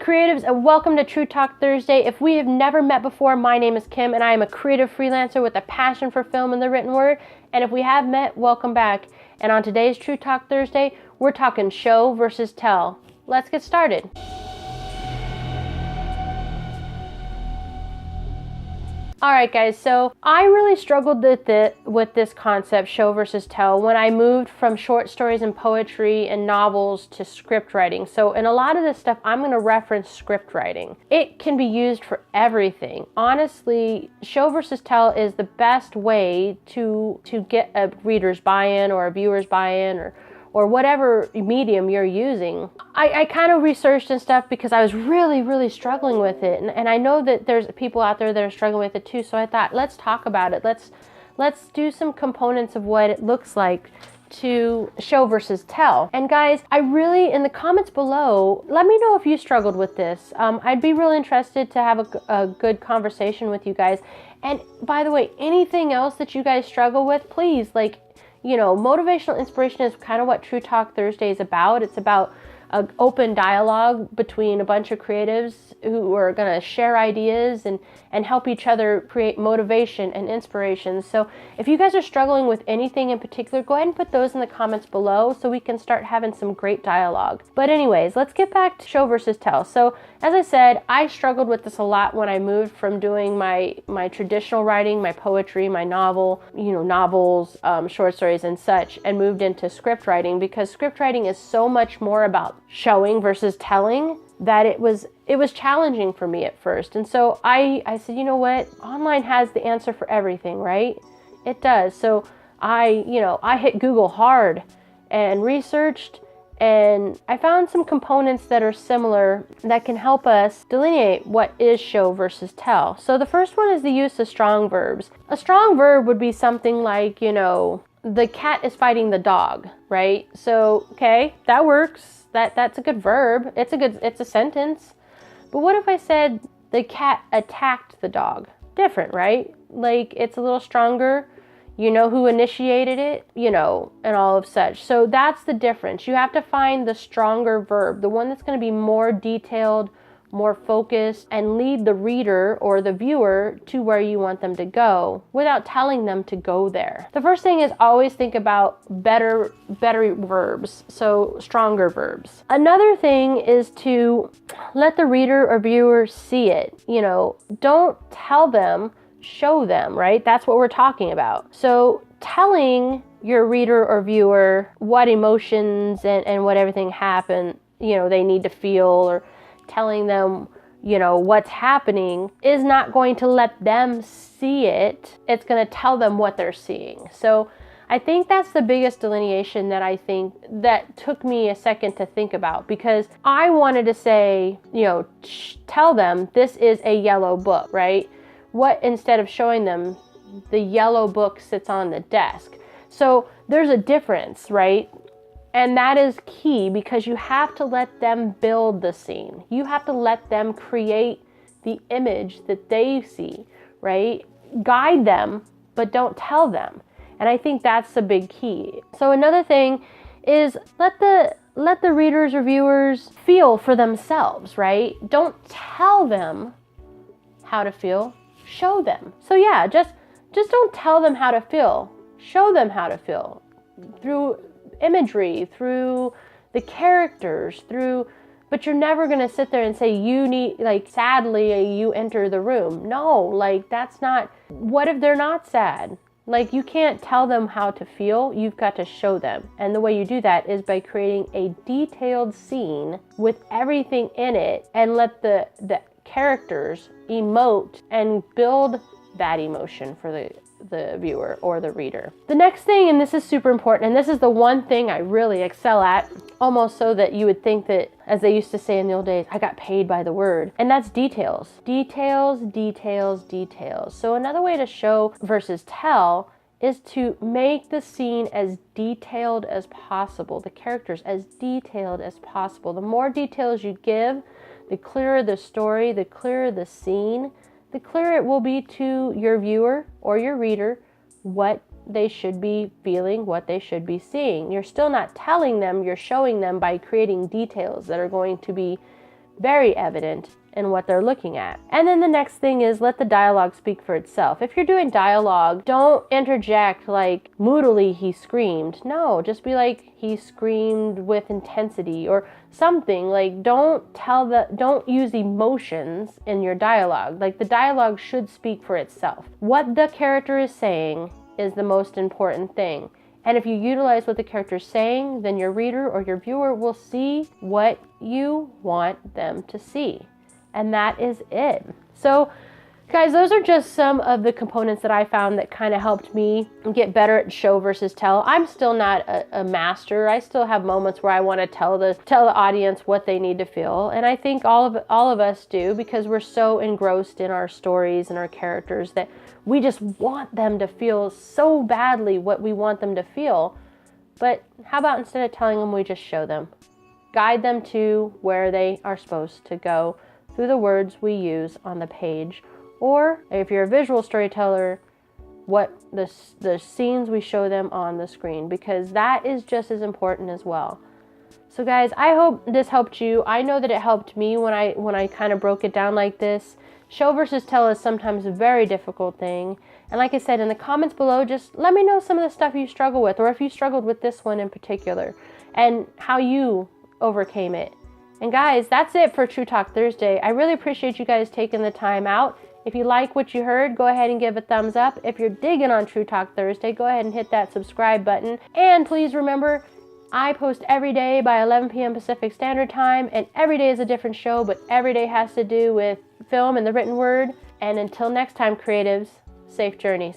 creatives, and welcome to True Talk Thursday. If we have never met before, my name is Kim and I am a creative freelancer with a passion for film and the written word. And if we have met, welcome back. And on today's True Talk Thursday, we're talking show versus tell. Let's get started. All right, guys, so I really struggled with this concept, show versus tell, when I moved from short stories and poetry and novels to script writing. So in a lot of this stuff, I'm going to reference script writing. It can be used for everything. Honestly, show versus tell is the best way to get a reader's buy-in or a viewer's buy-in or whatever medium you're using. I kind of researched and stuff because I was really struggling with it. And I know that there's people out there that are struggling with it too. So I thought, let's talk about it. Let's do some components of what it looks like to show versus tell. And guys, I really, in the comments below, let me know if you struggled with this. I'd be really interested to have a good conversation with you guys. And by the way, anything else that you guys struggle with, please, motivational inspiration is kind of what True Talk Thursday is about. It's about an open dialogue between a bunch of creatives who are going to share ideas and help each other create motivation and inspiration. So if you guys are struggling with anything in particular, go ahead and put those in the comments below so we can start having some great dialogue. But anyways, let's get back to show versus tell. So as I said, I struggled with this a lot when I moved from doing my traditional writing, my poetry, my novels, short stories and such, and moved into script writing, because script writing is so much more about showing versus telling that it was challenging for me at first. And so I said, you know what? Online has the answer for everything, right? It does. So I hit Google hard and researched, and I found some components that are similar that can help us delineate what is show versus tell. So the first one is the use of strong verbs. A strong verb would be something like, the cat is fighting the dog, right? So, okay, that works. That's a good verb. It's a sentence. But what if I said the cat attacked the dog? Different, right? Like, it's a little stronger. You know who initiated it, and all of such. So that's the difference. You have to find the stronger verb, the one that's going to be more detailed, more focused, and lead the reader or the viewer to where you want them to go without telling them to go there. The first thing is always think about better verbs, so stronger verbs. Another thing is to let the reader or viewer see it. Don't tell them, show them, right? That's what we're talking about. So telling your reader or viewer what emotions and what everything happened, they need to feel, or telling them, what's happening is not going to let them see it. It's going to tell them what they're seeing. So I think that's the biggest delineation that took me a second to think about, because I wanted to say, tell them this is a yellow book, right? What, instead of showing them the yellow book sits on the desk. So there's a difference, right? And that is key, because you have to let them build the scene. You have to let them create the image that they see, right? Guide them, but don't tell them. And I think that's the big key. So another thing is let the readers or viewers feel for themselves, right? Don't tell them how to feel. Show them. So yeah, just don't tell them how to feel. Show them how to feel through imagery, through the characters, but you're never going to sit there and say sadly you enter the room. No, that's not. What if they're not sad? You can't tell them how to feel. You've got to show them. And the way you do that is by creating a detailed scene with everything in it, and let the characters emote and build that emotion for the viewer or the reader. The next thing, and this is super important, and this is the one thing I really excel at, almost so that you would think that, as they used to say in the old days, I got paid by the word, and that's details. Details. So another way to show versus tell is to make the scene as detailed as possible, the characters as detailed as possible. The more details you give, the clearer the story, the clearer the scene, the clearer it will be to your viewer or your reader what they should be feeling, what they should be seeing. You're still not telling them, you're showing them by creating details that are going to be very evident in what they're looking at. And then the next thing is let the dialogue speak for itself. If you're doing dialogue, don't interject like moodily he screamed. No, just be like he screamed with intensity or something. Like don't use emotions in your dialogue. Like the dialogue should speak for itself. What the character is saying is the most important thing. And if you utilize what the character is saying, then your reader or your viewer will see what you want them to see. And that is it. So guys, those are just some of the components that I found that kind of helped me get better at show versus tell. I'm still not a master. I still have moments where I want to tell the audience what they need to feel. And I think all of us do, because we're so engrossed in our stories and our characters that we just want them to feel so badly what we want them to feel. But how about instead of telling them, we just show them? Guide them to where they are supposed to go through the words we use on the page. Or if you're a visual storyteller, what the scenes we show them on the screen, because that is just as important as well. So guys, I hope this helped you. I know that it helped me when I kind of broke it down like this. Show versus tell is sometimes a very difficult thing. And like I said, in the comments below, just let me know some of the stuff you struggle with, or if you struggled with this one in particular, and how you overcame it. And guys, that's it for True Talk Thursday. I really appreciate you guys taking the time out. If you like what you heard, go ahead and give a thumbs up. If you're digging on True Talk Thursday, go ahead and hit that subscribe button. And please remember, I post every day by 11 p.m. Pacific Standard Time, and every day is a different show, but every day has to do with film and the written word. And until next time, creatives, safe journeys.